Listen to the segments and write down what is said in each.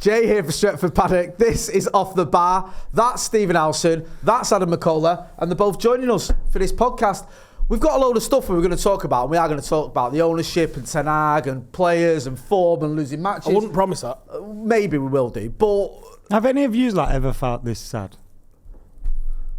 Jay here for Stretford Paddock. This is Off the Bar. That's Stephen Howson. That's Adam McKola. And they're both joining us for this podcast. We've got a load of stuff we're going to talk about. And we are going to talk about the ownership and Ten Hag and players and form and losing matches. I wouldn't promise that. Maybe we will do. But have any of you ever felt this sad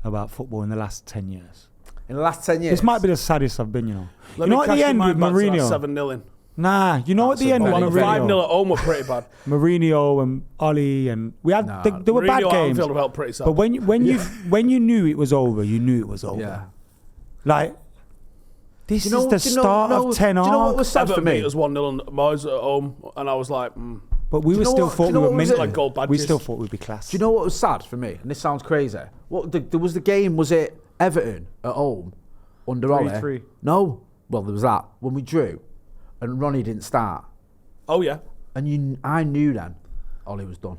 about football in the last 10 years? In the last 10 years? This might be the saddest I've been, you know. Let me at the end with Mourinho. 7-0 in. Nah, you know at the end with Mourinho. 5-0 at home were pretty bad. Mourinho and Oli and we had there were Mourinho bad games. Anfield felt pretty sad. But when you knew it was over, you knew it was over. Yeah. Like this is the start of Ten Hag. Do you know what was sad for me? It was 1-0 on Moyes at home, and I was like, But we were still thought we were meant like gold badges. We still thought we'd be class. Do you know what was sad for me? And this sounds crazy. There was the game, was it Everton at home under Oli? 3-3. No. Well, there was that. When we drew and Rooney didn't start. Oh, yeah. And I knew then Oli was done.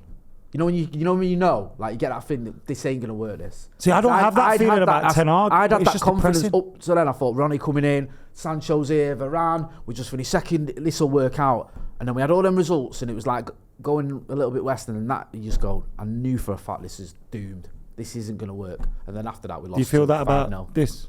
You know when you know, like you get that feeling that this ain't going to work, this. See, I don't have that feeling about Ten Hag. I'd had that confidence depressing. up to then. I thought Rooney coming in, Sancho's here, Varane, we just finished second, this will work out. And then we had all them results and it was like going a little bit western and that, you just go, I knew for a fact this is doomed. This isn't going to work. And then after that we lost. Do you feel that 5-0 about this?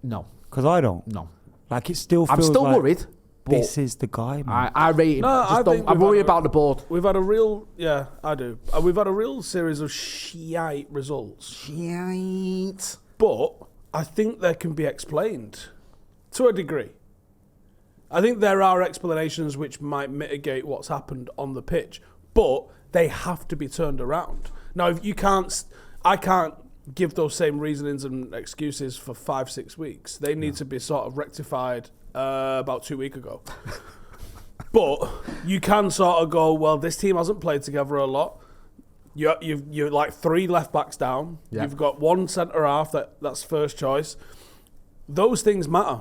No. Because I don't. No. Like it still feels I'm still like worried. This is the guy, man. I rate him. I worry about the board. We've had a real, yeah, I do. We've had a real series of shite results. Shite. But I think they can be explained to a degree. I think there are explanations which might mitigate what's happened on the pitch, but they have to be turned around. Now, if you can't, I can't give those same reasonings and excuses for 5-6 weeks. They need to be sort of rectified about 2 weeks ago. But you can sort of go, well, this team hasn't played together a lot. You're like 3 left backs down. Yeah. You've got 1 centre half that's first choice. Those things matter.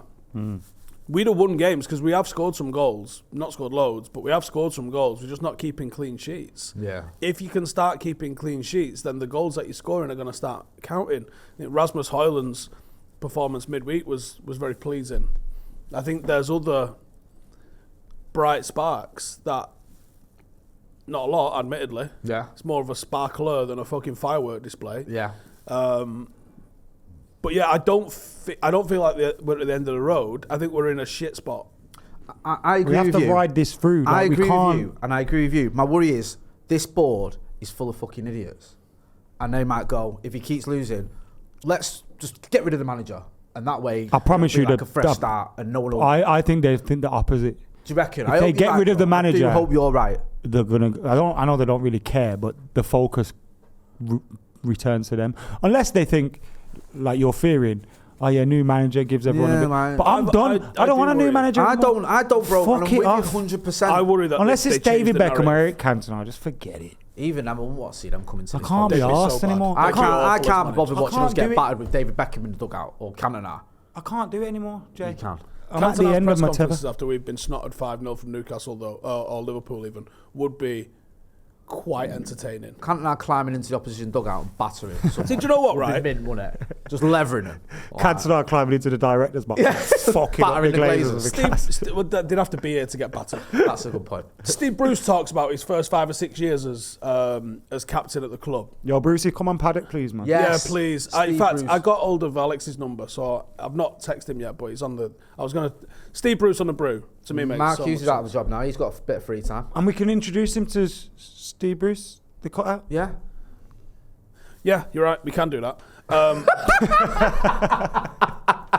We'd have won games because we have scored some goals. Not scored loads, but we have scored some goals. We're just not keeping clean sheets. Yeah. If you can start keeping clean sheets, then the goals that you're scoring are going to start counting. I think Rasmus Højlund's performance midweek was very pleasing. I think there's other bright sparks that, not a lot, admittedly. Yeah. It's more of a sparkler than a fucking firework display. Yeah. But yeah, I don't feel like we're at the end of the road. I think we're in a shit spot. I agree with you. We have to ride this through. I agree with you, and I agree with you. My worry is this board is full of fucking idiots, and they might go, if he keeps losing, let's just get rid of the manager, and that way I promise you like a fresh start, and no one will. I think they think the opposite. Do you reckon? If they get rid of the manager, I hope you're right. They're gonna. I know they don't really care, but the focus returns to them, unless they think, like you're fearing. Oh yeah, new manager gives everyone a bit. Man. But I'm done. I don't want a new manager. I don't, bro. Fuck it off. 100%. I worry that unless it's David Beckham or Erik Cantona, just forget it. Even I won't see them coming to. I can't be arsed anymore. I can't bother watching us get battered with David Beckham in the dugout or Cantona. I can't do it anymore, Jay. You can't. I'm at the end of my tether. After we've been snotted 5-0 from Newcastle, though, or Liverpool even, would be quite entertaining. Cantona climbing into the opposition dugout and battering. Do you know what, right? Just levering him. Cantona climbing into the director's box. Yeah. Fucking battering the Glazers. Steve did have to be here to get battered. That's a good point. Steve Bruce talks about his first 5 or 6 years as captain at the club. Yo, Brucey, come on Paddock, please, man. Yes. Yeah, please. In fact, I got hold of Alex's number, so I've not texted him yet, but he's on the. I was going to. Steve Bruce on the brew. To me, mate. Mark Hughes is out of the job now. He's got a bit of free time. And we can introduce him to Steve Bruce, the cutout. Yeah. Yeah, you're right. We can do that. I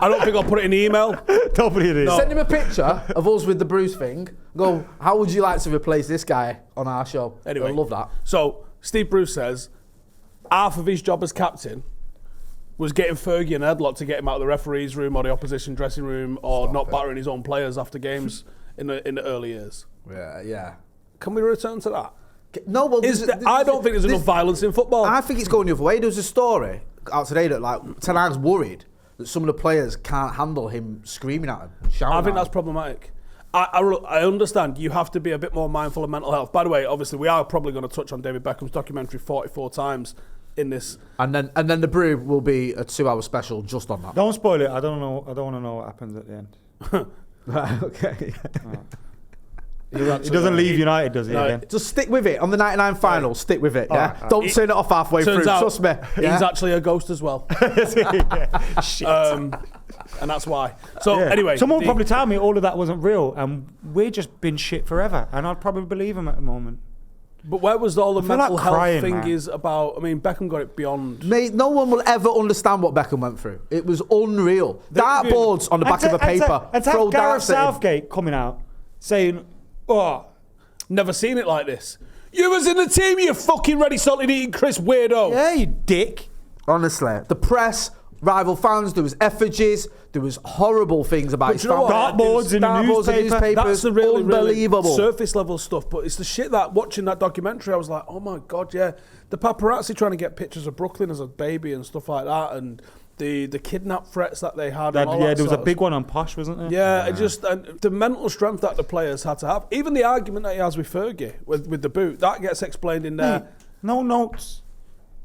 don't think I'll put it in the email. Don't put it in. No. Send him a picture of us with the Bruce thing. Go, how would you like to replace this guy on our show? Anyway, I love that. So, Steve Bruce says half of his job as captain was getting Fergie and Headlock to get him out of the referee's room or the opposition dressing room or not battering his own players after games in the early years. Yeah. Can we return to that? No, well, I don't think there's enough violence in football. I think it's going the other way. There was a story out today that like Ten Hag's worried that some of the players can't handle him screaming at him, shouting. I think that's problematic. I understand you have to be a bit more mindful of mental health. By the way, obviously we are probably going to touch on David Beckham's documentary 44 times in this. And then the brew will be a 2-hour special just on that. Don't spoil it. I don't want to know what happens at the end. Right, okay. He doesn't leave United, does he? No. Again? Just stick with it on the 99 final. Stick with it. Yeah. right. Don't turn it off halfway through. Turns out Trust me. Yeah? he's actually a ghost as well. Shit. And that's why. So anyway, someone will probably tell me all of that wasn't real, and we're just been shit forever, and I'd probably believe him at the moment. But where was all the feel mental like health crying, thing man. is about? I mean, Beckham got it beyond. Mate, no one will ever understand what Beckham went through. It was unreal. Dartboards on the back of a paper. And to Throw have Gareth darts at him. Southgate coming out saying, "Oh, Never seen it like this. You was in the team, you fucking ready salted eating Chris weirdo. yeah, you dick." Honestly, the press, rival fans, there was effigies, there was horrible things about his you know family. what? Dartboards in the Dartboards in newspaper. newspapers. That's the really, unbelievable. really surface level stuff. But it's the shit that watching that documentary, I was like, oh my God, yeah. The paparazzi trying to get pictures of Brooklyn as a baby and stuff like that. And the kidnap threats that they had. And all that there was a sort big one on Posh, wasn't there? Yeah, and the mental strength that the players had to have. Even the argument that he has with Fergie, with the boot, that gets explained in there. Mate, no notes.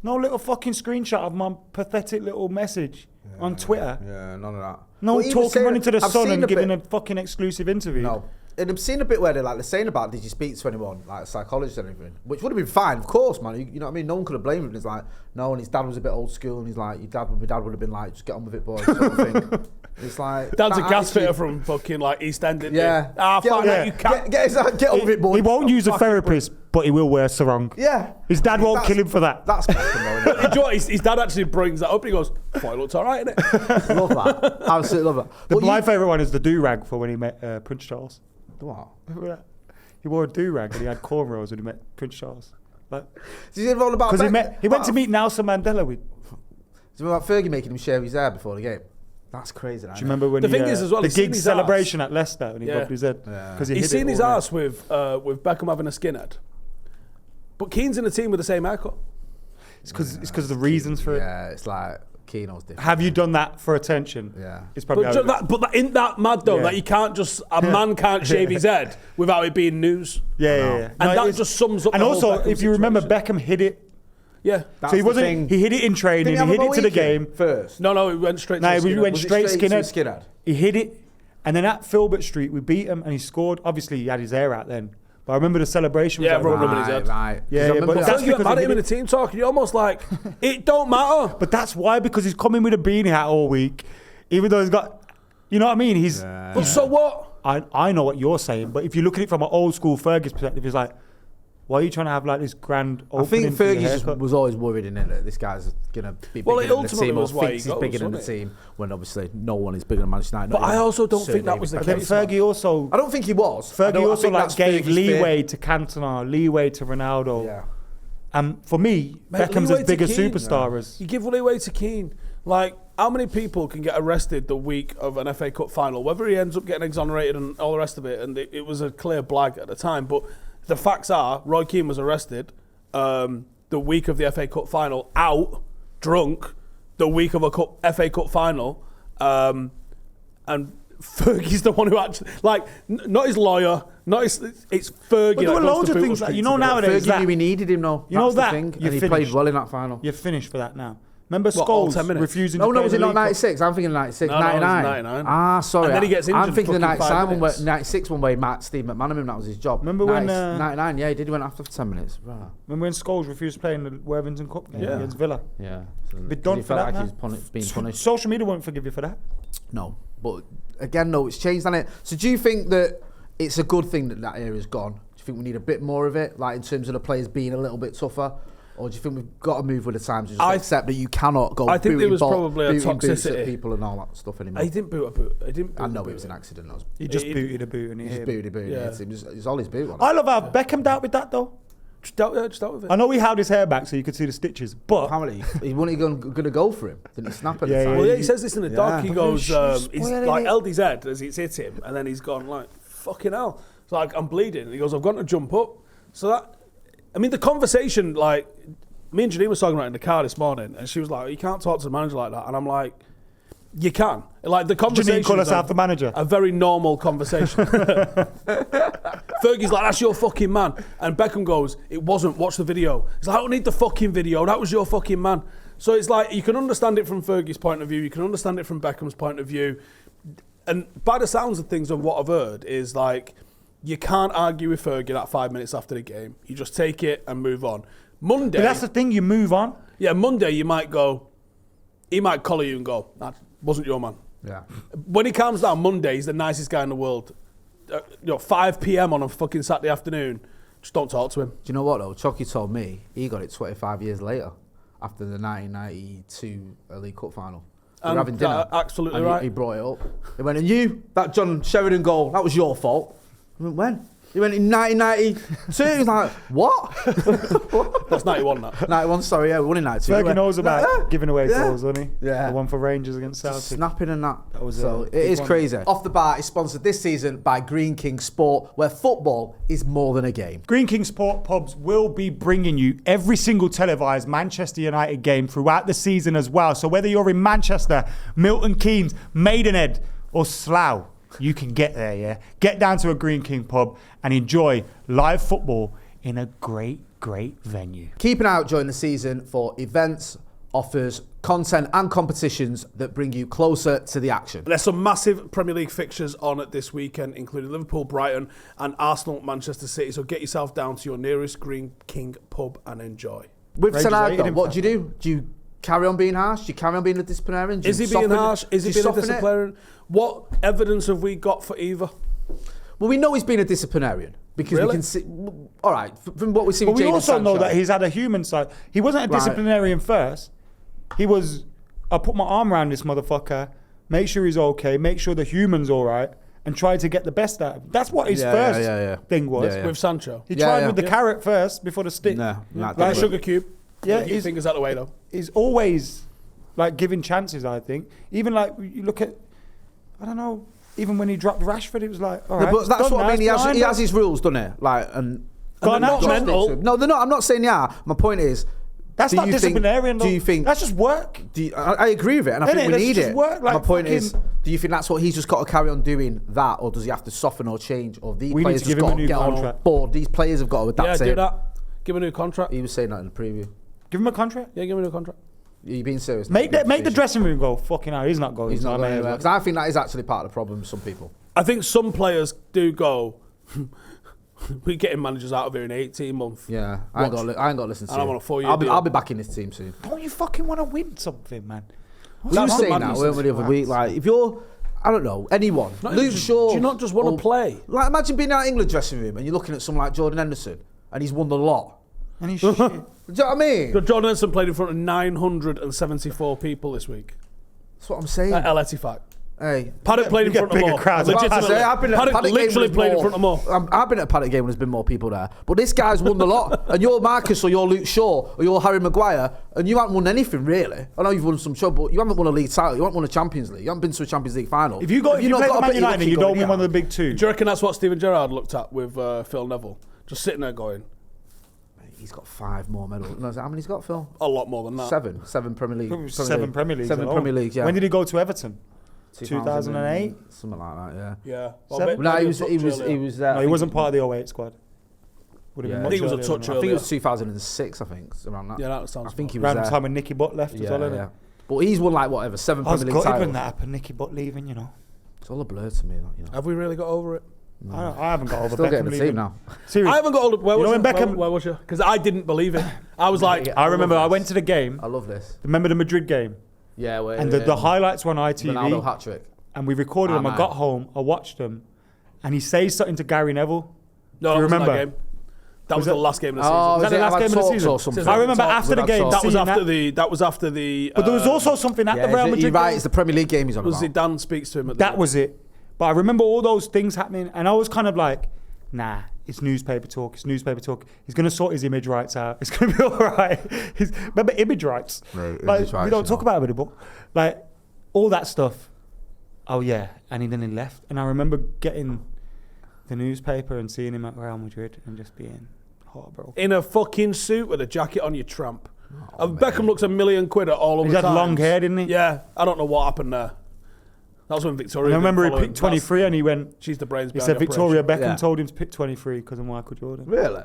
No little fucking screenshot of my pathetic little message on Twitter. Yeah, none of that. No But even talking, saying- running to the I've Sun seen and a giving bit- a fucking exclusive interview. No. And I've seen a bit where they're saying about, did you speak to anyone, like a psychologist or anything? Which would have been fine, of course, man. You know what I mean? No one could have blamed him. It's like, no, and his dad was a bit old school, and he's like, my dad would have been like, just get on with it, boy, sort of thing. It's like... Dad's a that gas fitter attitude- from fucking like East End, isn't Yeah. he? Ah, Get fuck on that, it. you can't. Get on with it, boy. He won't use a Fucking- therapist, but he will wear sarong. Yeah. His dad won't That's- kill him for that. That's Beckham, though, isn't it? Do you know what? His dad actually brings that up and he goes, I thought it looked alright, innit? Love that. Absolutely love that. The But my favourite one is the do-rag for when he met Prince Charles. What? Remember that? He wore a do-rag and he had cornrows when he met Prince Charles. Like, Did you hear all about because he went to meet Nelson Mandela with. Do you remember about Fergie making him shave his hair before the game? That's crazy. Do you remember when The thing is as well, the he's seen gig his celebration at Leicester and he Yeah. bobbed his head? Yeah. Because He's seen his ass with Beckham having a skinhead. But Keane's in the team with the same haircut. It's because of the reasons for it. Yeah, it's like Keno's different. Have you done that for attention? Yeah. It's probably But, how it isn't that mad though, Yeah. that you can't just, a man can't shave his head without it being news. Yeah. And No, that it's- just sums up And the whole also, Beckham if you remember, situation. Beckham hit it. Yeah. That's So he the wasn't. thing. He hit it in training. Didn't He he hit have it to a the weekend game. first? No, it went straight to No, the we skinhead. went Was it straight straight to skinhead. skinhead? He hit it, and then at Filbert Street we beat him, and he scored. Obviously, he had his hair out then, but I remember the celebration. Was Yeah, like, everyone right. rubbing his head. Right. Yeah, 'Cause I but remember that's That's you get because mad he at him in the hit team talking. You're almost like, it don't matter. But that's why, because he's coming with a beanie hat all week, even though he's got, you know what I mean? He's. But so what? I know what you're saying, but if you look at it from an old school Fergus perspective, it's like, why are you trying to have like this grand I opening? think for your Fergie just haircut? was always worried in it that this guy's going to be bigger Well, it than the ultimately team or was why he thinks he's goes, bigger than the wasn't it? team when obviously no one is bigger than Manchester United. But not I even also don't Sir think that David was the I Beckham. think case, man. Fergie also. I don't think he was. I Fergie don't- I also think like that's gave Fergie's leeway to Cantona, leeway to Ronaldo. Yeah. And for me, Mate, Beckham's leeway as to big a Keane. superstar as. You give leeway to Keane. Like, how many people can get arrested the week of an FA Cup final? Whether he ends up getting exonerated and all the rest of it, and it was a clear blag at the time. But the facts are, Roy Keane was arrested the week of the FA Cup final, out, drunk, the week of a FA Cup final. And Fergie's the one who actually, like, not his lawyer, not his, it's Fergie. But there were that goes loads to of Bootle things that, Street you to know, do it. nowadays. Fergie that- knew he needed him, though. You know That's that, the thing. you're And he played finished. well in that final. You're finished for that now. Remember What, all Scholes 10 minutes? refusing No, to play was the it not League Cup? 96? I'm thinking 96, No, it was 99. 99. Ah, sorry. And then he gets I'm injured thinking the fucking 97 5 minutes. 96 one where Steve McManaman, that was his job. Remember when, 99, yeah, he did. He went after for 10 minutes. Right. Remember when Scholes refused to play in the Worthington Cup game Yeah. against Villa? Yeah. So Bit did done he for feel that like now. he was being punished? Social media won't forgive you for that. No. But again, no, it's changed, hasn't it? So do you think that it's a good thing that that era's gone? Do you think we need a bit more of it, like in terms of the players being a little bit tougher? Or do you think we've got to move with the times and just accept that you cannot go I think there was booting probably a booting boots at toxicity. people and all that stuff anymore? He didn't boot a boot. He didn't boot I know a boot. it was an accident. He just He- booted a boot and he He just hit him. booted. Yeah. It was all his boot on it. I love how Beckham dealt with that though. Just dealt with it. I know he held his hair back so you could see the stitches, but Apparently, he wasn't going to go for him. Didn't he snap at Yeah, the time? Well, yeah, he says this in the doc. He Yeah. goes, he's spoiling like it. held his head as it's hit him, and then he's gone like, fucking hell. It's like, I'm bleeding. And he goes, I've got to jump up. So that, I mean, the conversation, like, me and Janine was talking about it in the car this morning, and she was like, you can't talk to the manager like that. And I'm like, you can. Like, the conversation Janine call is herself the manager. a very normal conversation. Fergie's like, that's your fucking man. And Beckham goes, it wasn't, watch the video. He's like, I don't need the fucking video, that was your fucking man. So it's like, you can understand it from Fergie's point of view, you can understand it from Beckham's point of view. And by the sounds of things and what I've heard is like, You can't argue with Fergie that 5 minutes after the game. You just take it and move on. Monday... But that's the thing, you move on. Yeah, Monday you might go... He might collar you and go, that wasn't your man. Yeah. When he calms down Monday, he's the nicest guy in the world. 5 p.m. on a fucking Saturday afternoon, just don't talk to him. Do you know what though? Chucky told me he got it 25 years later after the 1992 League Cup final. We were having dinner. Absolutely and right. He brought it up. He went, and you, that John Sheridan goal, that was your fault. I went, when? He went in 1992. He was like, what? That's 91, that. 91, sorry, yeah, we won in 92. Fergie knows about giving away goals, doesn't he? Yeah. The one for Rangers against Celtic. Snapping and that. That was so a it big is one. crazy. Off the Bar is sponsored this season by Green King Sport, where football is more than a game. Green King Sport Pubs will be bringing you every single televised Manchester United game throughout the season as well. So whether you're in Manchester, Milton Keynes, Maidenhead or Slough, you can get there, yeah? Get down to a Green King pub and enjoy live football in a great venue. Keep an eye out during the season for events, offers, content and competitions that bring you closer to the action. There's some massive Premier League fixtures on at this weekend, including Liverpool, Brighton and Arsenal, Manchester City. So get yourself down to your nearest Green King pub and enjoy. With Rangers Tenag, rated though, him what for- do you do? Do you carry on being harsh? Do you carry on being a disciplinarian? Do Is you he being soften it? harsh? Is Do he you being a soften it? disciplinarian? What evidence have we got for either? Well, we know he's been a disciplinarian because Really? we can see. All right, from what we see But with we Jadon also know Sancho. that he's had a human side. He wasn't a Right. disciplinarian first. He was, I put my arm around this motherfucker, make sure he's okay, make sure the human's all right, and try to get the best out of him. That's what his first thing was. Yeah, yeah. With Sancho? He Yeah, tried yeah. with the carrot first before the stick. No, not Like a that sugar cube? Yeah, Keep your fingers out of the way though. He's always like giving chances, I think. Even like you look at, I don't know, even when he dropped Rashford, it was like, all right. But that's done what I now, mean. He it's has, behind he us. has his rules, doesn't he? Like, and Got they're not natural- mental. No, they're not. I'm not saying they are. My point is, That's do not you think- disciplinarian. do you though. think? That's just work? I agree with it, and I Innit? think we That's need just it. work, like My point fucking- is, do you think that's what he's just got to carry on doing that, or does he have to soften or change, or these We need players to just give him got a to new get on contract. board? These players have got to adapt Yeah, to do him. that. Give him a new contract. He was saying that in the preview. Give him a contract. Yeah, give him a new contract. Are you being serious? Make the dressing room go, fucking hell, he's not going. He's so not I going may as anywhere. well. 'Cause I think that is actually part of the problem with some people. I think some players do go, we're getting managers out of here in 18 months. Yeah, I ain't got to listen to And I'm you. on a 4-year I'll deal. be back in this team soon. Don't you fucking want to win something, man? We were That's the saying that, madness. weren't we, the other week? Like, if you're, I don't know, anyone, Not Luke even just- Shaw. do you not just wanna or- play? Like, imagine being in that England dressing room and you're looking at someone like Jordan Henderson and he's won the lot. And he's shit. Do you know what I mean? But John Henderson played in front of 974 people this week That's what I'm saying. at El Ettifaq. Hey. Paddock played in get front of bigger more. crowds. Legitimately. I've been at a Paddock Paddock game literally with played in more. front of more. I've been at a Paddock game when there's been more people there. But this guy's won the lot. And you're Marcus or you're Luke Shaw or you're Harry Maguire and you haven't won anything really. I know you've won some trouble, but you haven't won a league title. You haven't won a Champions League. You haven't been to a Champions League final. If you play not for got a Man bit United and you don't win one of the big two, Do you reckon that's what Steven Gerrard looked at with Phil Neville? Just sitting there going, He's got 5 more medals. No, how many's got, Phil? a lot more than that. 7 Premier League. seven Premier Leagues. 7 alone. Premier Leagues, yeah. When did he go to Everton? 2008? Something like that, yeah. Yeah. Well, Seven? No, maybe he a was touch he earlier. was No, he wasn't part of the 08 squad. Would have Yeah. been I much think it was a earlier touch than I think it was earlier. 2006, I think, around that. Yeah, that sounds I think he that. was Around there. the time when Nicky Butt left as well, innit? yeah. But he's won like whatever 7 I was Premier League gutted when titles. that happened, Nicky Butt leaving, you know. It's all a blur to me, you know. Have we really got over it? I haven't got over Still Beckham getting the leaving. team now. Seriously. I haven't got all. Where You was know you? when Beckham- Where was you? Because I didn't believe it. I was like, I remember I went to the game. I love this. Remember the Madrid game? Yeah, wait, And the highlights were on Ronaldo ITV. hat trick. And we recorded them. I man. got home. I watched them. And he says something to Gary Neville. no, Do you that wasn't remember? That game. That was Was the it- last game of the season. Oh, Was that is the it last about game of the talks season? or something? I remember Talks after the without game. talks. That was seeing after the. That was after the. But there was also something at the Real Madrid You're right, game. it's the Premier League game he's on Was about. Zidane speaks to him at the That was it. But I remember all those things happening, and I was kind of like, nah, it's newspaper talk. It's newspaper talk. He's going to sort his image rights out. It's going to be all right. Remember image rights? Right, Like, image rights, we don't you talk know. about it anymore. Like, all that stuff. Oh, yeah. And then he left. And I remember getting the newspaper and seeing him at Real Madrid and just being heartbroken. in a fucking suit with a jacket on, you tramp. Beckham looks $1 million at all of He the had time. long hair, didn't he? Yeah, I don't know what happened there. That was when Victoria. And I remember he didn't follow picked him. 23 and he went, She's the brains. he behind said the Victoria operation. Beckham Yeah. told him to pick 23 because of Michael Jordan. Really?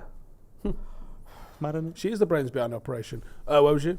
Mad, isn't it? She is the brains behind the operation. Where was you?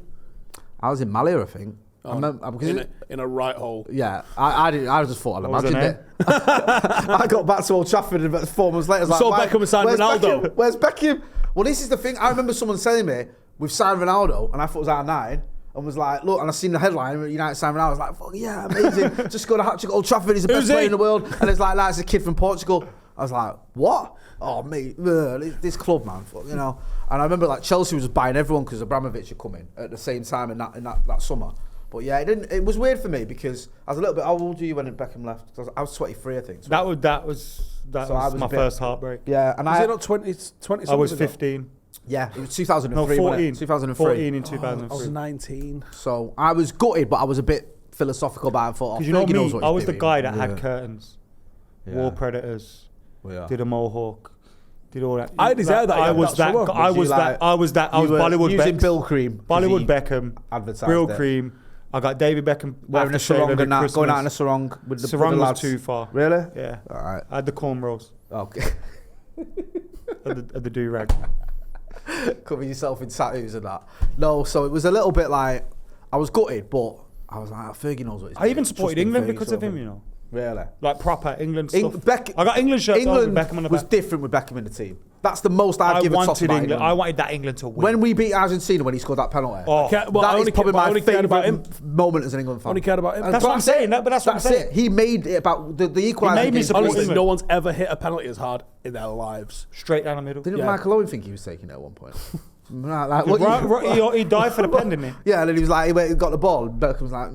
I was in Mali, I think. in a right hole. Yeah, I just thought I'd What was imagined it. I got back to Old Trafford about 4 months later. I was Saw like, Beckham and signed where's Ronaldo. Beckham? Where's Beckham? Well, this is the thing. I remember someone telling me we've signed Ronaldo, and I thought it was out 9. And was like, look, and I seen the headline, United signed Ronaldo. I was like, fuck yeah, amazing. Just scored a hat-trick at Old Trafford. He's the best player in the world. And it's like, it's a kid from Portugal. I was like, what? Oh, mate, this club, man, fuck, you know. And I remember like Chelsea was buying everyone because Abramovich had come in at the same time in that summer. But yeah, it was weird for me because I was a little bit. How old were you when Beckham left? I was 23, I think. That was my first heartbreak. Yeah, and Was it not 20 I was 15. Yeah, it was 2003. No, 14. Wasn't it? 2003. 14 in 2003. I was 19. So I was gutted, but I was a bit philosophical about it. Because you know me, I was the guy that had curtains, Yeah. wall predators, Yeah. did a mohawk, did all that. I deserve that. I was that. I was Bollywood. using Becks, Bill Cream. Bollywood Beckham. Advertised Brill it. Cream. I got David Beckham Wearing a sarong and that, going out in a sarong with the sarong lads. was too far. Really? Yeah. All right. I had the cornrows. Okay. At the do-rag. Cover yourself in tattoos and that. No, so it was a little bit like I was gutted, but I was like, Fergie knows what he's I doing. even supported Trust in England Fergie because sort of him, you know. Really? Like proper England stuff. I got England shirts on with England Beckham on the was back. different with Beckham in the team. That's the most I've I given toss wanted about England. I wanted that England to win. When we beat Argentina when he scored that penalty. Oh, That is probably my favourite moment as an England fan. Only cared about him. That's what I'm saying. But that's what I'm saying. It. He made it about the equaliser. He made me against support Greece. Honestly, no one's ever hit a penalty as hard in their lives. Straight down the middle. Didn't Yeah. Michael Owen think he was taking it at one point? Like, what He died for the pen, didn't he? Yeah, and then he was like, he got the ball. And Beckham was like,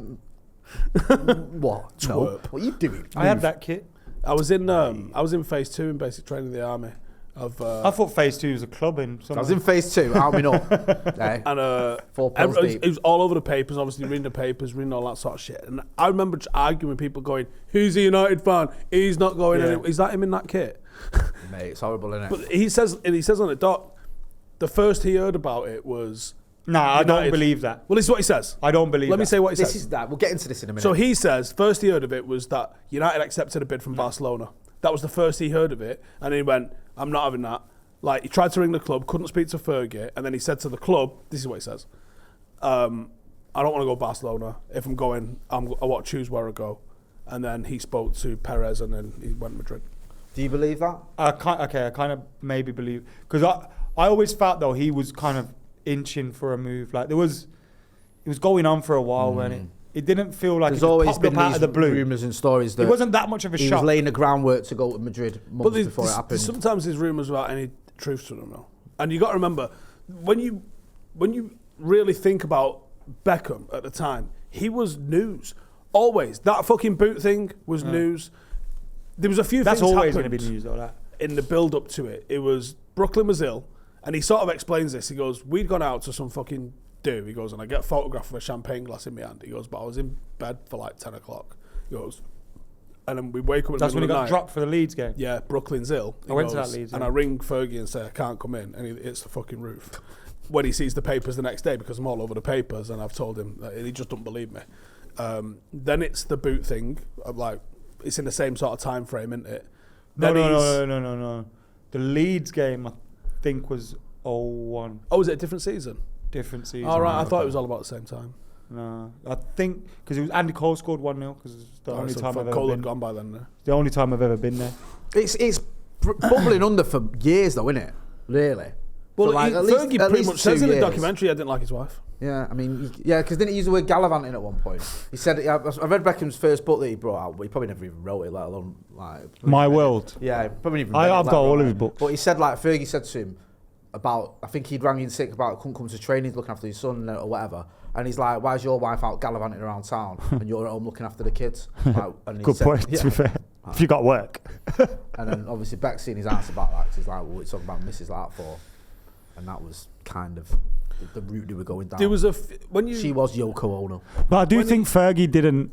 what? No. Twerp. What are you doing? I had that kit. I was in phase 2 in basic training in the army. I thought phase 2 was a club in. I was in phase 2, arming up. Hey. And 4 pills deep. it was all over the papers, obviously reading the papers, reading all that sort of shit. And I remember just arguing with people going, "Who's a United fan? He's not going anywhere. Is that him in that kit?" Mate, it's horrible, isn't it? But he says on the doc, the first he heard about it was I don't United. believe that. Well, this is what he says. I don't believe Let me that. say what he This says. is that. We'll get into this in a minute. So he says, first he heard of it was that United accepted a bid from Barcelona. That was the first he heard of it. And he went, I'm not having that. Like, he tried to ring the club, couldn't speak to Fergie. And then he said to the club, this is what he says. I don't want to go Barcelona. If I'm going, I want to choose where I go. And then he spoke to Perez and then he went to Madrid. Do you believe that? I kind of maybe believe. Because I always felt, though, he was kind of inching for a move. Like, it was going on for a while when it didn't feel like There's it just always popped been up out these of the blue. rumours and stories that It wasn't that much of a he shock. was laying the groundwork to go to Madrid months before it happened. Sometimes there's rumours without any truth to them, though. And you got to remember, when you really think about Beckham at the time, he was news. Always. That fucking boot thing was news. There was a few That's things always going happened to be news, though. That. in the build-up to it. It was, Brooklyn was ill, and he sort of explains this. He goes, we'd gone out to some fucking do. He goes, and I get a photograph of a champagne glass in my hand. He goes, but I was in bed for like 10 o'clock. He goes, and then we wake up in the That's when he middle got of the night. dropped for the Leeds game. Yeah, Brooklyn's ill. He I went to goes, that Leeds, and yeah. I ring Fergie and say I can't come in, and he hits the fucking roof. When he sees the papers the next day, because I'm all over the papers, and I've told him that he just don't believe me. Then it's the boot thing. Of like, it's in the same sort of time frame, isn't it? No. The Leeds game, I think, was 01. Oh, was it a different season? Different season. All right, I thought it was all about the same time. No, I think because it was Andy Cole scored 1-0 because it's the only time I've ever Cole had been. gone by then. The only time I've ever been there. It's bubbling under for years, though, isn't it? Really. Well, For like at least- Fergie at pretty least much says 2 in the years. documentary I didn't like his wife. Yeah, I mean, because didn't he use the word gallivanting at one point? He said, I read Beckham's first book that he brought out, but he probably never even wrote it, let alone like. My World. Yeah, he probably even. I've got all of his books. But he said, like, Fergie said to him about, I think he'd rang in sick about couldn't come to training, looking after his son or whatever. And he's like, why's your wife out gallivanting around town and you're at home looking after the kids? Like, and he Good said, point, yeah. to be fair. If you got work. And then obviously Beck's seen his answer about that because he's like, well, what are you talking about Mrs. like that for? And that was kind of the route they were going down. There was She was Yoko Ono. But I do think Fergie didn't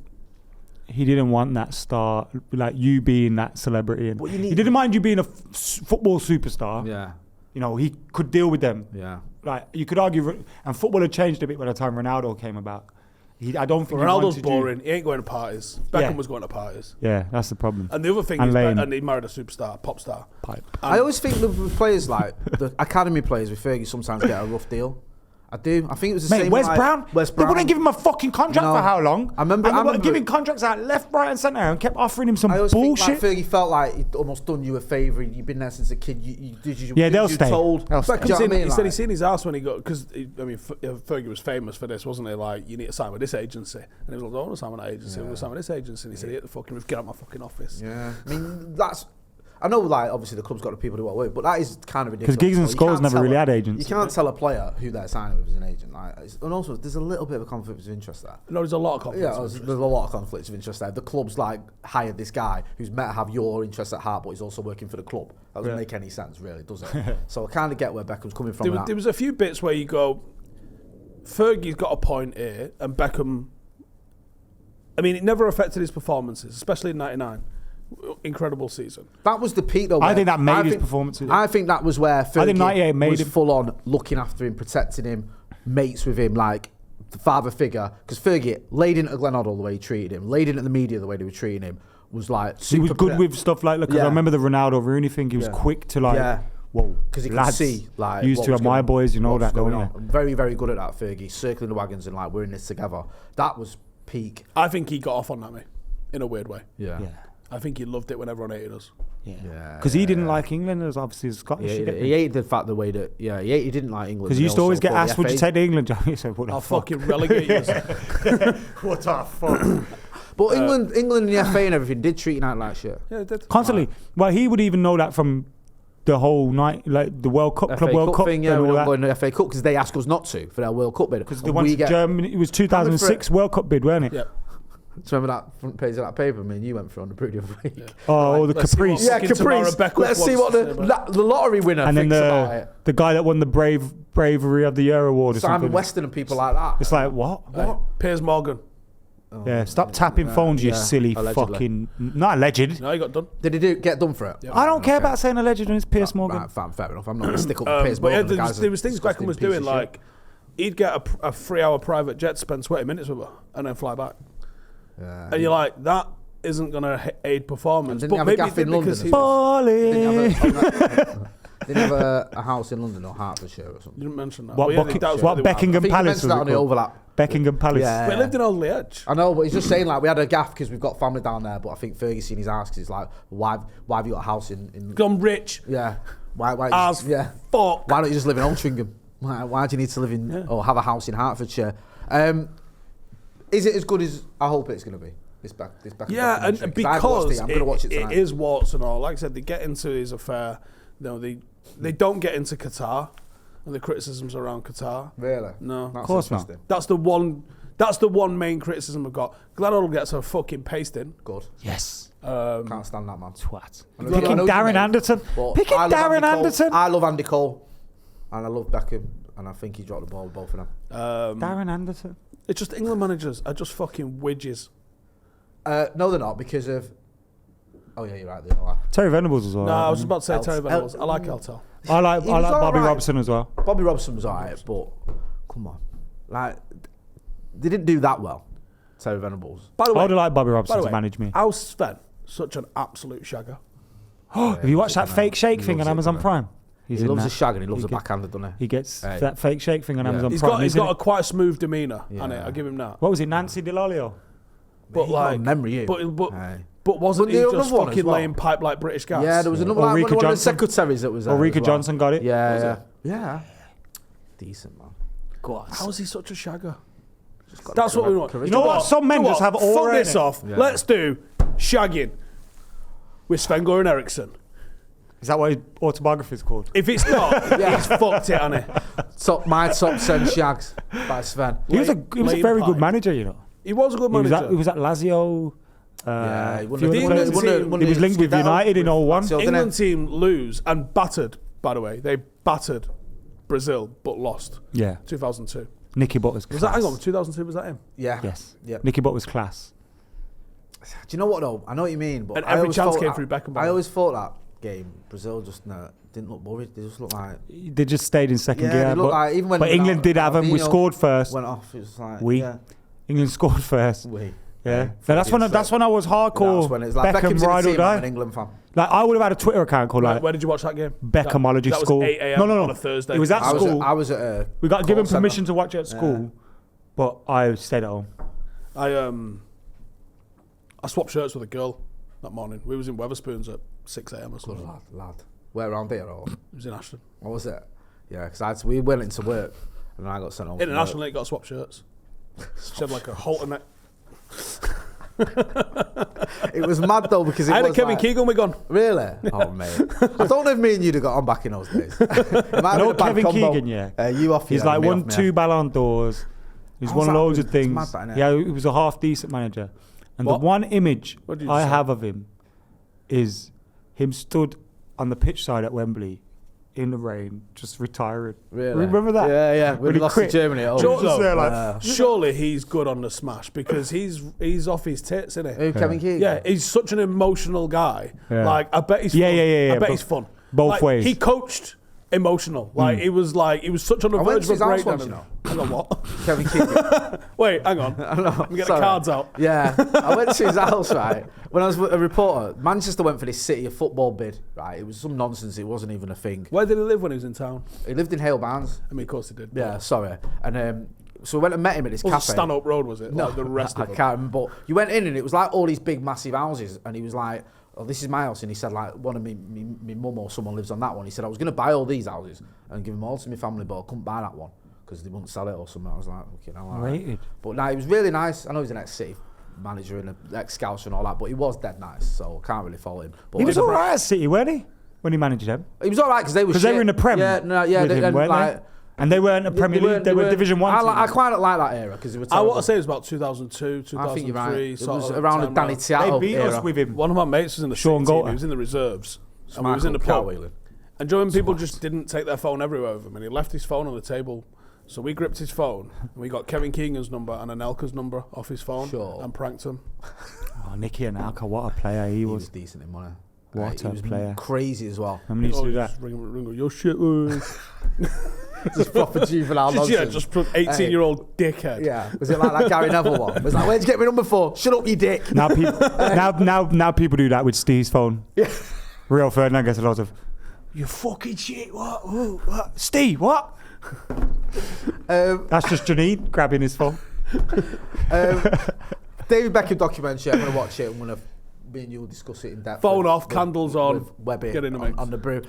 want that star, like you being that celebrity. And he didn't mind you being a football superstar. Yeah. You know, he could deal with them. Yeah. Like, you could argue, and football had changed a bit by the time Ronaldo came about. I don't think Ronaldo's he boring. He ain't going to parties. Beckham was going to parties. Yeah, that's the problem. And the other thing And is, lame. and he married a superstar, pop star. Pipe. I always think the players, like the academy players with Fergie, sometimes get a rough deal. I do. I think it was the Mate, same. Wes like, Brown? Wes They Brown. wouldn't give him a fucking contract No. for how long? I remember- And I they were remember- giving contracts out left, right, and centre, and kept offering him some I always bullshit. think like Fergie felt like he'd almost done you a favour. You've been there since a kid. They'll stay. Told. They'll stay. Do you know what I mean? He said he Like- seen his house when he got, because Fergie was famous for this, wasn't he? Like, you need to sign with this agency, and he was like, I don't want to sign with that agency. I want to sign with this agency. And he said, hit the fucking roof, get out my fucking office. Yeah, I mean that's. I know, like obviously the club's got the people who want to work, but that is kind of ridiculous. 'Cause Giggs and You Scholes can't never tell really had agents. You can't tell a player who they're signing with as an agent. Like, and also there's a little bit of a conflict of interest there. No, there's a lot of conflict. Yeah, there's a lot of conflicts of interest there. The club's like hired this guy who's meant to have your interest at heart, but he's also working for the club. That doesn't make any sense, really, does it? So I kind of get where Beckham's coming from. There was a few bits where you go, Fergie's got a point here, and Beckham. I mean, it never affected his performances, especially in '99. Incredible season. That was the peak, though. I think that made his performances. I think that was where Fergie 98 made was him. full on looking after him, protecting him, mates with him, like the father figure. Because Fergie laid into Glenn Hoddle the way he treated him, laid into the media the way they were treating him, was like super. He was good with stuff like, because Yeah. I remember the Ronaldo Rooney thing. He was Yeah. quick to like, Yeah. whoa, Because he could lads, see, like, used what to was have my going- boys, you know what was that, going don't you? on. Very, very good at that, Fergie, circling the wagons and like we're in this together. That was peak. I think he got off on that, mate, in a weird way. Yeah. Yeah. I think he loved it when everyone hated us. Yeah. Because he didn't like England as obviously as Scottish. Yeah, he hated the fact the way that he didn't like England. Because he used to always get asked, "Would you FA. take the England job?" He said, "What the I'll fuck? fucking relegate you. What the fuck?" But England and the FA and everything did treat United like shit. Yeah, it did. Constantly. Well, he would even know that from the whole night, like the World Cup, FA Club World Cup, thing, yeah, and we all don't that. go into the FA Cup because they ask us not to for their World Cup bid. Because they went to Germany. It was 2006 World Cup bid, weren't it? Yeah. Do you remember that front page of that paper? Me and you went through on the Bruno break. Yeah. Oh, the let's see what Caprice. Yeah, fucking Tamara Caprice. Beckwith Let's see wants what to say about the lottery winner And then thinks about it. the guy that won the Bravery of the Year award or Simon something. Weston and people like that. It's like, what? Hey, Piers Morgan. Yeah, stop tapping phones, you yeah, silly allegedly. fucking... Not alleged. No, he got done. Did he get done for it? Yeah. I don't care about saying alleged when it's Piers Morgan. Right, fair enough. I'm not going to stick up for Piers But yeah, Morgan. there was things Beckham was doing, like he'd get a 3-hour private jet, spend 20 minutes with her, and then fly back. And you're like, that isn't going to aid performance. And didn't he have a maybe gaff it did in London because as he well? Balling. Didn't have a house in London or Hertfordshire or something. You didn't mention that. What, But yeah, Bucking- that was what they were Beckingham I think he Palace mentioned was that on it the called? overlap. Beckingham Palace. Yeah. But he lived in Old Edge. I know, but he's just saying like we had a gaff because we've got family down there. But I think Fergie's seen his ass because he's like, why have you got a house in Gone rich. yeah? Why As yeah? fuck. Why don't you just live in Altrincham? Why do you need to live in or have a house in Hertfordshire? Is it as good as I hope it's going to be? This back. Yeah, and documentary? 'Cause I've watched because I'm going to watch it it tonight. is warts and all. Like I said, they get into his affair. You know, they don't get into Qatar and the criticisms around Qatar. Really? No. That's Of course not. interesting. That's the one main criticism I've got. Glenn Hoddle gets a fucking pasting. Good. Yes. Can't stand that man. Twat. I know Picking you Darren mate, Anderson. but Picking I love Darren Andy Cole. Anderson. I love Andy Cole, and I love Beckham, and I think he dropped the ball with both of them. Darren Anderson. It's just England managers are just fucking widges. No, they're not because of. Oh yeah, you're right. They are. Terry Venables as well. No, I was about to say Els- Terry Venables. El- I like Eltel. I like He was Bobby alright. Robson as well. Bobby Robson was alright, but come on, like they didn't do that well. Terry Venables. By the I way, would like Bobby by Robson the to way, manage me. how's Sven? Such an absolute shagger. Have you watched that fake shake He thing on loves it, Amazon doesn't Prime? He in loves that. a shag and he loves He a get- backhander, doesn't he? He gets Hey. that fake shake thing on Yeah. Amazon He's Prime. got isn't a it? quite a smooth demeanour, Yeah. and I'll give him that. What was it, Nancy DeLolio? But He got like, memory, you. but Hey. but wasn't Wasn't he there just another one as fucking well? laying pipe like British gas? Yeah, there was another one Ulrika of the Johnson. secretaries that was there. Ulrika as well. Johnson got it. Yeah, Was yeah. it? Yeah. Decent man. God. How is he such a shagger? Got That's what we want. charisma. You know what? Some men just have aura Fuck in this it. off. Yeah. Let's do shagging with Sven-Goran Eriksson. Is that what his autobiography is called? If it's not, he's fucked it, hasn't he? My top 10 shags by Sven. He was a Laying very pipe. good manager, you know. He was a good He was manager. at, he was at Lazio. Yeah, he a won few the- other he places. won the- won He was linked with Skedaddle United in with 01. Lazio, didn't he? England team lose and battered, by the way. They battered Brazil, but lost. Yeah. 2002. Nicky Butt was class. Was that, hang on, 2002, was that him? Yeah. Yes. Yeah. Nicky Butt was class. Do you know what though? I know what you mean, but And I every always chance thought came that- through Beckham. I always thought that game, Brazil just didn't look worried. They just looked like They just stayed in second yeah. gear. They looked like even when but England did have them. We Ronaldinho scored first. Went off. It was like We. yeah. England scored first. We. Yeah. So that's when I was That's hardcore. when it's like Beckham Beckham's in ride the or team. I'm die. an England fan. Like, I would have had a Twitter account called Right, like where did you watch that game? Beckhamology that School. was 8 a.m. No. on a Thursday. It was at school. I was at a We got given call permission centre. to watch it at school, but I stayed at home. I swapped shirts with a girl that morning. We was in Weatherspoons at 6 a.m. or something. Lad. Where around here or? It was in Ashton. What was it? Yeah, because we went into work and then I got sent home. Internationally, got swapped shirts. She had like a halter neck. It was mad though because it I had a was Kevin like, Keegan wig on. Really? Oh mate, I don't know if me and you'd have got on back in those days. It might have been a bad Kevin combo. Keegan, yeah. You off. He's yeah, like me won off, me 2 off. Ballon d'Ors. He's How's won that loads been? of things. It's mad, that, innit? Yeah, he was a half decent manager. And What? the one image What did you I say? have of him is him stood on the pitch side at Wembley in the rain, just retiring. Really? Remember that? Yeah. When When he we lost to quit. Germany at home. Sure, Just there like, Surely he's good on the smash because he's off his tits, isn't he? Who, Kevin Keegan? Yeah, he's such an emotional guy. Yeah. Like, I bet he's Yeah, fun. yeah. I bet Bo- he's fun. both Like, ways. He coached emotional. Like, he was such on the I went verge to of his a house breakdown. once, you know. Hang on, what? Kevin Keegan. Wait, hang on. Let me get the Sorry. cards out. Yeah, I went to his house, right, when I was a reporter. Manchester went for this City of Football bid, right? It was some nonsense, it wasn't even a thing. Where did he live when he was in town? He lived in Hale Barnes. I mean, of course he did. Yeah, sorry. And so we went and met him at this Was cafe. it Stanhope Road, was it? No, Like the rest I of them. can't remember. But you went in and it was like all these big, massive houses. And he was like, oh, this is my house. And he said, like, one of me mum or someone lives on that one. He said, I was going to buy all these houses and give them all to my family, but I couldn't buy that one because they wouldn't sell it or something. I was like, okay, now. Rated. But no, he was really nice. I know he's an ex-City manager and an ex-Scouser and all that, but he was dead nice, so I can't really fault him. But He was all right at City, weren't he? When he managed them. He was all right because they were Because they were in the Prem Yeah, with they, him, and weren't like, they? And they weren't a Premier League, they were Division 1 I team. quite like that era because they were I terrible. want to say it was about 2002, 2003. I think you're right. It sort was of around the time Danny round. They Tiago beat era. us with him. One of my mates was in the Sean City team. Goater. He was in the reserves. And we Michael was in the pub. Cowwheeling. And Joe and people just didn't take their phone everywhere with him. And he left his phone on the table. So we gripped his phone. And we got Kevin Keegan's number and Anelka's number off his phone. Sure. And pranked him. Oh, Nicky Anelka, what a player he He was. was decent in money. What he a was player. Crazy as well. How many used to do that? Just ring your shit. Just proper juvenile Just, yeah, nonsense. just 18-year-old dickhead. Yeah, was it like that Gary Neville one? It was like, where'd you get my number for? Shut up, you dick. Now people, now people do that with Steve's phone. Yeah. Rio Ferdinand gets a lot of, you fucking shit, what? Ooh, what? Steve, what? That's just Janine grabbing his phone. David Beckham documentary. I'm gonna watch it. I'm gonna. Me and you will discuss it in depth. Phone off, candles on, with Webby get in the mix. on the brew.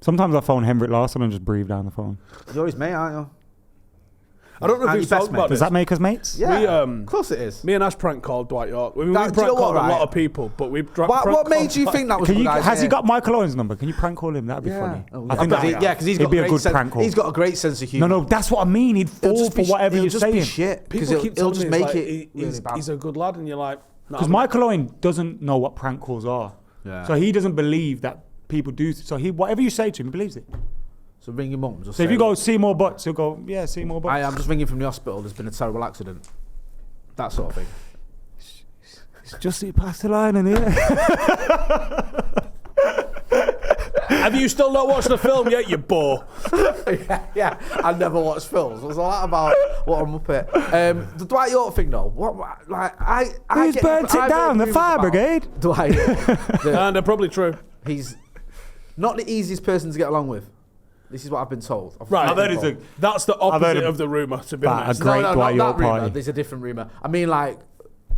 Sometimes I phone Henrik Larsson and just breathe down the phone. You're his mate, aren't you? I don't know if And we've your best talked mate. about Does this. that make us mates? Yeah, We, of course it is. Me and Ash prank called Dwight Yorke. We Do you prank know called what, a lot right? of people, but we What made you think that was a Can good you, idea? has he got Michael Owen's number? Can you prank call him? That'd be funny. Oh, I think because that, he's he'd got be a a great good sense. prank call. He's got a great sense of humour. No, that's what I mean. He'd fall for whatever he'll you're just be saying. shit because People keep he'll telling just me make like, it really he's, bad. he's a good lad, and you're like, no, Because Michael Owen doesn't know what prank calls are. Yeah. So he doesn't believe that people do. So he, whatever you say to him, he believes it. So ring him up. And just So if say, you go, see more butts, he'll go, yeah, see more butts. I am just ringing from the hospital. There's been a terrible accident. That sort of thing. It's just he passed the line, and yeah. have you still not watched the film yet, you bore? yeah, I never watched films. What's all that about? What I'm up at. The Dwight Yorke thing, though. What? Like Who's burnt it down? The fire brigade? Dwight Yorke. And they're probably true. He's not the easiest person to get along with. This is what I've been told. Right. I've heard it's a That's the heard opposite him- of the rumour, to be But honest. a great no, Dwight not Yorke that rumour. party. There's a different rumour. I mean, like,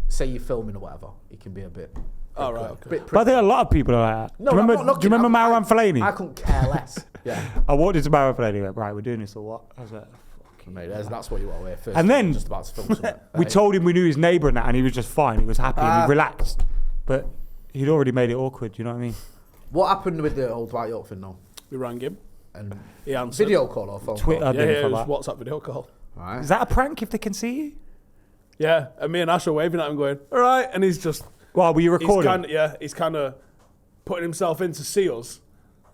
say you're filming or whatever, it can be a bit. All right, okay. Bit But I think a lot of people are like that. No, do you I'm not remember, knocking- Marwan I Fellaini? couldn't care less. Yeah. I walked into Marwan Fellaini and went, right, we're doing this or what? I was like, Mate, that's what you want to hear first. And then- just about to film something. we told him we knew his neighbour and that, and he was just fine. He was happy and he relaxed. But he'd already made it awkward, you know what I mean? What happened with the old Dwight Yorke thing, though? We rang him. And He answered. video call or phone Twitter. call? Yeah, didn't it follow was WhatsApp video call. All right. Is that a prank if they can see you? Yeah, and me and Ash are waving at him going, all right, and he's just... Well, were you recording? He's kind of putting himself in to see us,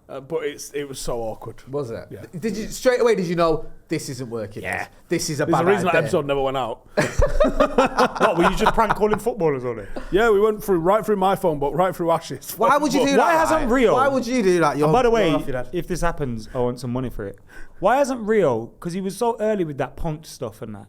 but it was so awkward. Was it? Yeah. Did you straight away? Did you know this isn't working? Yeah. This is a There's bad a reason that idea. episode never went out. What, were you just prank calling footballers on it? Yeah, we went right through my phone, but right through Ash's. Why would you do that? Why hasn't right? Rio- Why would you do that? And by the way, you're off your head. if this happens, I want some money for it. Why hasn't Rio, because he was so early with that punch stuff and that,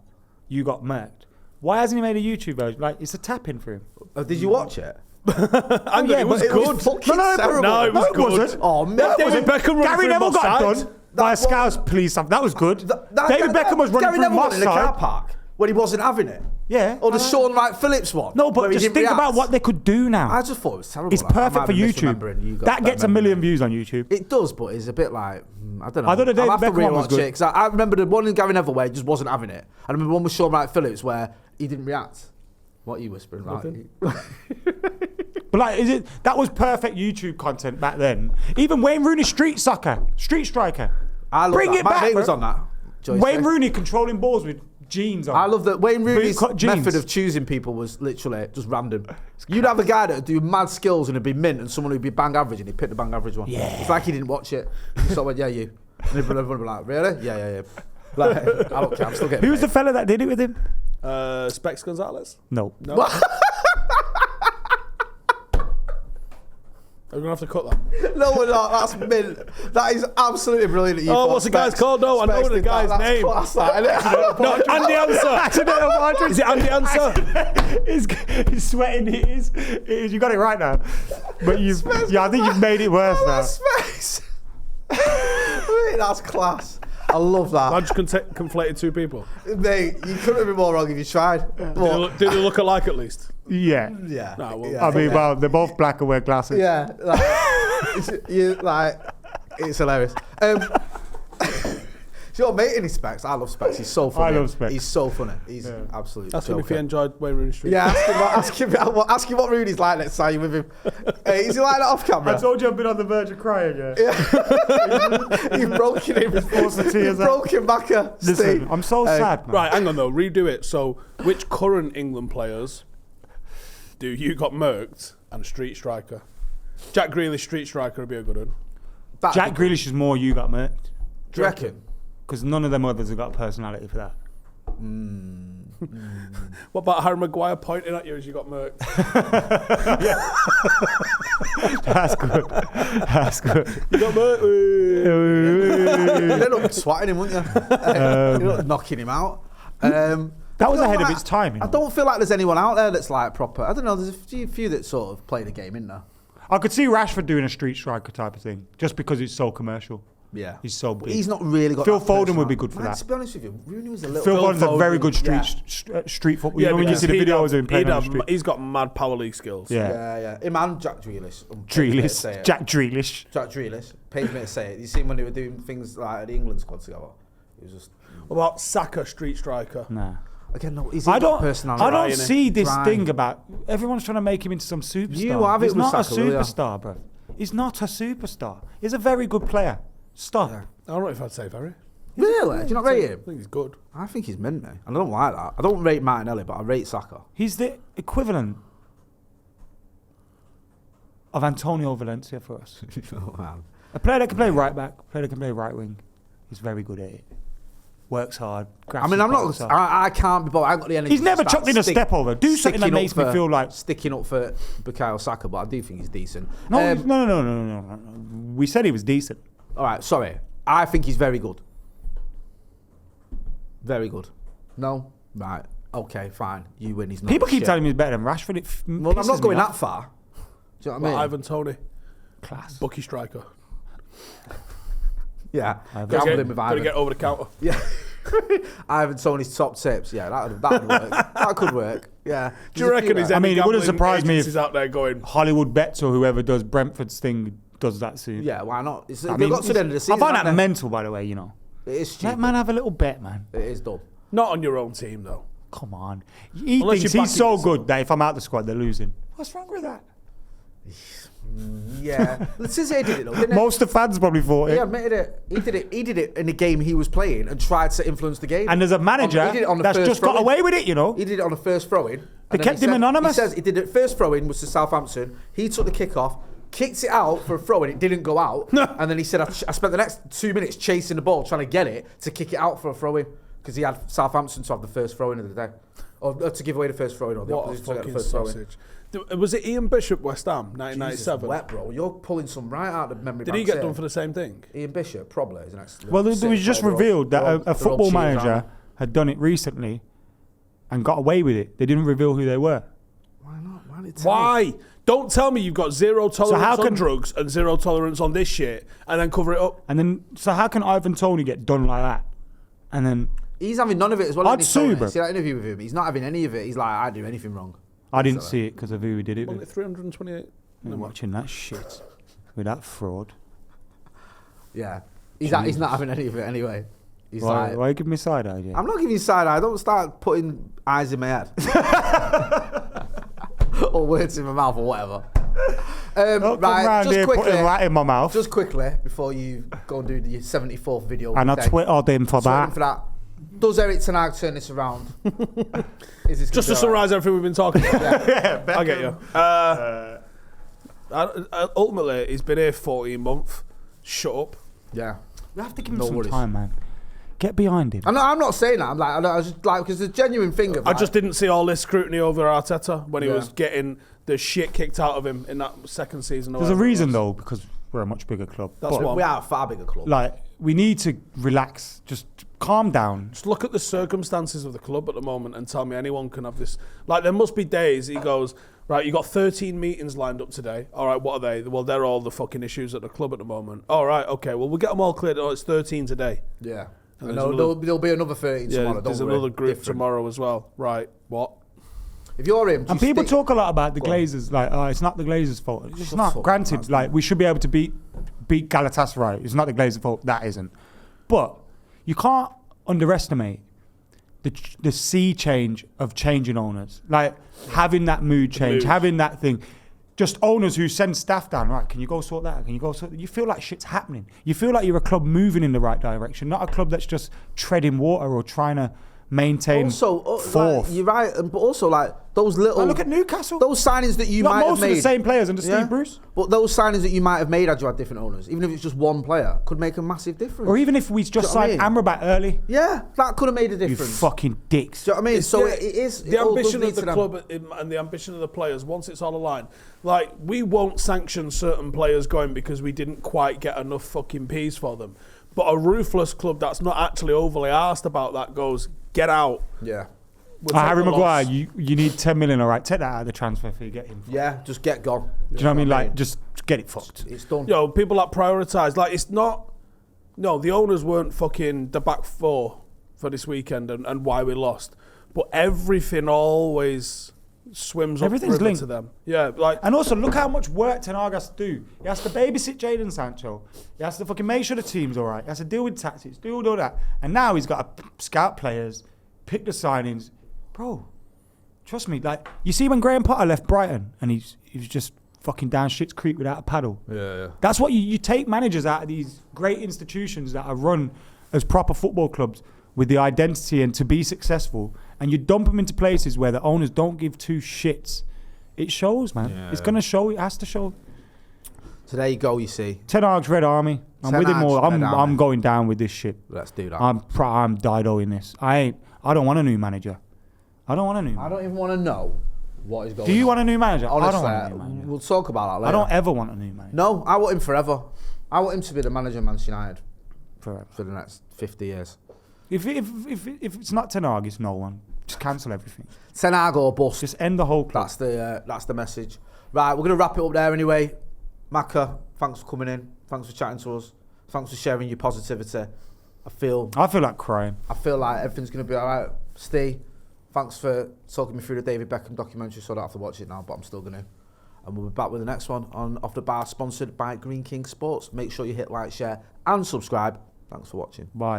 you got murked. Why hasn't he made a YouTube version? Like, it's a tap-in for him. Did you watch it? It was good. Terrible. No, it was No, it good. wasn't. Oh, man. David Beckham running Gary through Neville got offside. done by a Scouse police. That was good. David Beckham was running Gary through Neville in the car offside. park when he wasn't having it. Yeah. Or the Sean Wright Phillips one. No, where but he just didn't think react. about what they could do now. I just thought it was terrible. It's Like, I perfect might for be misremembering. You YouTube. got That gets a memory. million views on YouTube. It does, but it's a bit like, I don't know. I thought the David I'll have to Beckham one was rewatch good. it, 'cause I remember the one in Gary Neville where he just wasn't having it. I remember one with Sean Wright Phillips where he didn't react. What are you whispering? Right? But like, that was perfect YouTube content back then. Even Wayne Rooney street striker. I love Bring that. it My back, mate was bro. on that. Joyce Wayne Day. Rooney controlling balls with jeans on. I love that Wayne Rooney's Bootcut jeans. method of choosing people was literally just random. You'd have a guy that would do mad skills and it'd be mint, and someone who'd be bang average, and he'd pick the bang average one. Yeah. It's like he didn't watch it. He sort of went, yeah, you. And everyone would be like, really? Yeah. Like, I don't care, I'm still getting Who was the paid. fella that did it with him? Specs Gonzalez. No. No. We're going to have to cut that. No, we're not. That's mint. That is absolutely brilliant. that you thought What's the guy's Specs- called? No, I know Specs the did that. guy's That's name. class, that, innit? No, Andy Answer. Is it Andy Answer? He's sweating. It is. You got it right now. But I think you've made it worse now. Specs. Mate, that's class. I love that. I just conflated two people. Mate, you couldn't have been more wrong if you tried. Did they look alike at least? Yeah. Yeah. No, well, Yeah. I mean, well, they're both black and wear glasses. Yeah, it's hilarious. Do you know what, mate? Any Specs? I love Specs. He's so funny. I love Specs. He's so funny. He's absolutely. Ask him if he joker. enjoyed Wayne Rooney Street. Yeah, ask him what Rooney's like next time you're with him. Is he like that off camera? I told you I've been on the verge of crying. Yeah. You've broken him. You've broken Backer. Listen, Steve. I'm so sad, man. Right, hang on though. Redo it. So, which current England players do you got murked and street striker? Jack Grealish, street striker would be a good one. Jack Grealish is more you got murked. Do you reckon? Because none of them others have got a personality for that. What about Harry Maguire pointing at you as you got murked? That's good. That's good. You got murked. You'd end up swatting him, wouldn't you? You'd end up knocking him out. That was ahead of its time. You know? I don't feel like there's anyone out there that's like proper. I don't know. There's a few that sort of play the game in there. I could see Rashford doing a street striker type of thing, just because it's so commercial. Yeah, He's so big. He's not really got. Phil that Foden would be personality. good for Man, that. To be honest with you, Rooney was a little. Phil Foden's a very good yeah. street football. You know when you because see the videos of him playing on the street. he's got mad power league skills. Yeah. Yeah. Him and Jack Grealish. Jack Grealish. Jack Grealish. Pays me to say it. You seen when they were doing things like at the England squad together? It was just. What about Saka, street striker? Nah. Again, no. I don't Personality. see this Dry. thing about everyone's trying to make him into some superstar. You have it He's with not Saka, a will ya? superstar, bro. He's not a superstar. He's a very good player. Stop. Yeah. I don't know if I'd say very. Really? Do you not rate I him? think he's good. I think he's mint, mate. I don't like that. I don't rate Martinelli, but I rate Saka. He's the equivalent of Antonio Valencia for us. Oh, man. A player that can play right back, a player that can play right wing. He's very good at it. Works hard. I mean, I'm not. I can't be bothered. I ain't got the energy. He's never to start chucked in a step over. Do something that sticking up makes me for- feel like. sticking up for Bukayo Saka, but I do think he's decent. No, no. We said he was decent. All right, sorry. I think he's very good. Very good. No, right. Okay, fine. You win. He's not. People keep shit. telling me he's better than Rashford. Well, I'm not going that far. Do you know what I mean? Ivan Toney, Class. Bucky striker. Yeah. Ivan Gambling Gotta with get Ivan. over the counter. Yeah. Ivan Tony's top tips. Yeah, that'd work. That could work. Yeah. Do you reckon he's? I mean, it wouldn't gambling surprise me if- agencies out there going. Hollywood Bets or whoever does Brentford's thing does that soon. Yeah, why not? I They've got to the end of the season. I find that haven't they? mental, by the way, you know. It is stupid. Let man have a little bet, man. It is dumb. Not on your own team though. Come on. He Unless thinks you're he's backing so yourself. good that if I'm out the squad, they're losing. What's wrong with that? Yeah. Cisse did it though, didn't he? Most of the fans probably thought He it. admitted it. He did it in the game he was playing and tried to influence the game. And there's a manager he did it on the that's first just got throw-in. away with it, you know. He did it on the first throw-in. They and then kept he him said- anonymous. He says he did it. First throw-in was to Southampton. He took the kick-off, kicked it out for a throw-in. It didn't go out. And then he said, I spent the next 2 minutes chasing the ball, trying to get it to kick it out for a throw-in because he had Southampton to have the first throw-in of the day. Or to give away the first throw-in or the What a opposition to get the fucking first throw-in. sausage. Was it Ian Bishop, West Ham, Jesus, 1997? wet, bro. You're pulling some right out of memory Did he banks get here. done for the same thing? Ian Bishop, probably. Is an excellent Well, it was just revealed that a football manager Why had done it recently and got away with it. They didn't reveal who they were. not? Why? Did Why? Don't tell me you've got zero tolerance how on can- drugs and zero tolerance on this shit, and then cover it up. And then, so how can Ivan Toney get done like that? And then He's having none of it as well. I'd sue, bro. See that interview with him. He's not having any of it. He's like, I didn't do anything wrong. I didn't see it because of who did it Wasn't with. it 328? I'm watching that shit with that fraud. Yeah. He's not having any of it anyway. He's Why like, you give me side eye, Jay? I'm not giving you side eye. Don't start putting eyes in my head. Or words in my mouth or whatever. Don't come round just here quickly, putting that in my mouth. just quickly, before you go and do the 74th video. And I of the day. twittered him for Tweet him that. for that. Does Erik ten Hag turn this around? Is this Just to summarise everything we've been talking about. Yeah, I get you. Ultimately, he's been here 14 months. Shut up. Yeah. We have to give him No some worries. time, man. Get behind him. I'm not saying that. I was just like, because the genuine thing of I like, just didn't see all this scrutiny over Arteta when he Yeah. was getting the shit kicked out of him in that second season. or There's a whatever it reason was. though, because we're a much bigger club. That's But, what- we are a far bigger club. like, we need to relax. Just calm down. Just look at the circumstances of the club at the moment and tell me anyone can have this. Like, there must be days he goes, right, you got 13 meetings lined up today. All right, what are they? Well, they're all the fucking issues at the club at the moment. All right, okay, well, we'll get them all cleared. Oh, it's 13 today. Yeah. And No, there'll be another 13 tomorrow. Don't there's worry. another group Different. tomorrow as well. Right, what? If you're him, And just people stick- talk a lot about the Go on. Glazers, like, oh, it's not the Glazers' fault. It's Shut the not. fuck Granted, up, like, we should be able to beat Galatasaray. It's not the Glazers' fault. That isn't. But you can't underestimate the sea change of changing owners. Like, having that mood change, mood. having that thing. Just owners who send staff down, right, can you go sort that out? Can you go sort that? You feel like shit's happening. You feel like you're a club moving in the right direction, not a club that's just treading water or trying to maintain Also, fourth. like, you're right, but also like those little. Like, look at Newcastle. those signings that you Not might have most of made. the same players under Yeah. Steve Bruce. But those signings that you might have made had you had different owners, even if it's just one player, could make a massive difference. Or even if we just Do you know what I signed Amrabat early. Yeah, that could have made a You difference. fucking dicks. Do you know what I mean? So Yeah, it is the it all does ambition lead of the to them. club and the ambition of the players. Once it's all aligned, like, we won't sanction certain players going because we didn't quite get enough fucking P's for them. But a ruthless club that's not actually overly asked about that goes, get out. Yeah, We'll take Harry the Maguire, loss. you need 10 million, all right? Take that out of the transfer fee, get him. yeah, just get gone. Do you know what I mean? Like, just get it fucked. It's done. Yo, people that prioritise, like, it's not. No, the owners weren't fucking the back four for this weekend and why we lost. But everything always swims up Everything's river linked. to them. Yeah, like, And also, look how much work Ten Hag has to do. He has to babysit Jadon Sancho. He has to fucking make sure the team's all right. He has to deal with tactics, do all that. And now he's got to scout players, pick the signings. Bro, trust me. Like, you see when Graham Potter left Brighton and he was just fucking down shit's creek without a paddle. Yeah. That's what you take managers out of these great institutions that are run as proper football clubs with the identity and to be successful, and you dump them into places where the owners don't give two shits. It shows, man. Yeah. It's gonna show. It has to show. So there you go. You see, Ten Hag's Red Army. I'm Ten with him Hag's all. Red Army. I'm going down with this shit. let's do that. I'm didoing this. I don't want a new manager. I don't want a new. I don't even want to know what is going. Do you on. want a new manager? Honestly, I don't want a new manager. we'll talk about that later. I don't ever want a new manager. No, I want him forever. I want him to be the manager of Manchester United Forever. for the next 50 years. If it's not Ten Hag, it's no one. Just cancel everything. Ten Hag or bust. Just end the whole club. That's the message. Right, we're gonna wrap it up there anyway. Maka, thanks for coming in. Thanks for chatting to us. Thanks for sharing your positivity. I feel like crying. like everything's gonna be alright. Steve, thanks for talking me through the David Beckham documentary. So I don't have to watch it now, but I'm still gonna. And we'll be back with the next one on Off the Bar, sponsored by Green King Sports. Make sure you hit like, share, and subscribe. Thanks for watching. Bye.